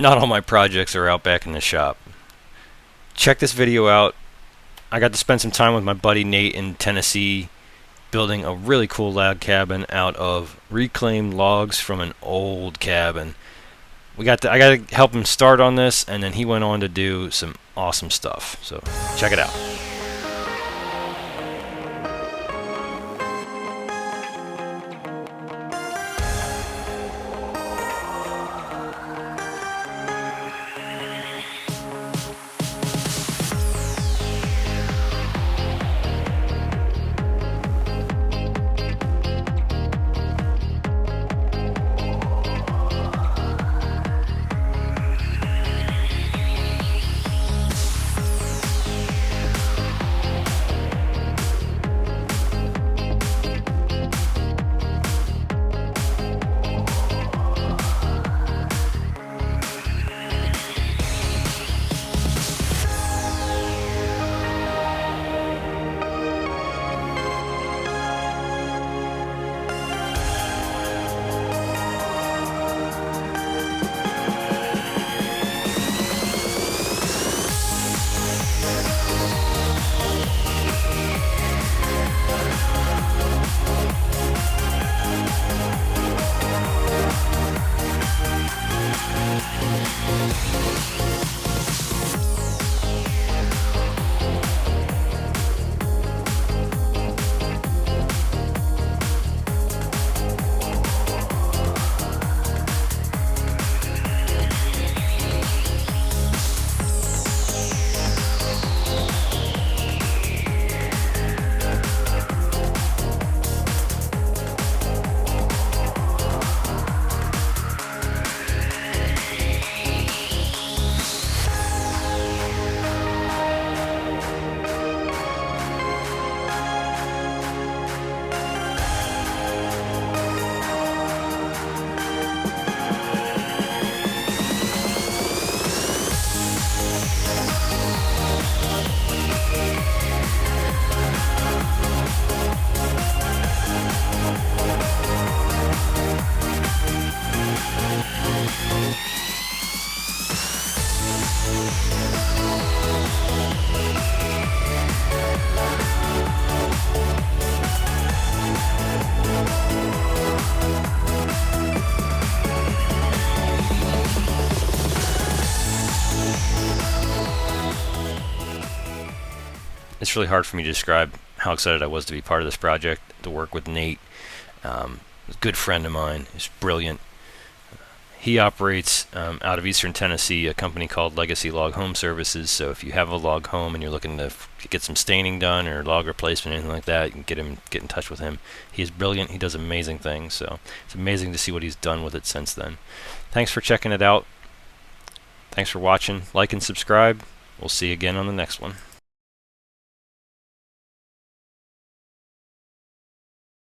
not all my projects are out back in the shop. Check this video out. I got to spend some time with my buddy Nate in Tennessee building a really cool log cabin out of reclaimed logs from an old cabin. I got to help him start on this, and then he went on to do some awesome stuff. So check it out. It's really hard for me to describe how excited I was to be part of this project, to work with Nate. He's a good friend of mine. He's brilliant. He operates out of Eastern Tennessee a company called Legacy Log Home Services. So if you have a log home and you're looking to get some staining done or log replacement, anything like that, you can get in touch with him. He is brilliant. He does amazing things. So it's amazing to see what he's done with it since then. Thanks for checking it out. Thanks for watching. Like and subscribe. We'll see you again on the next one.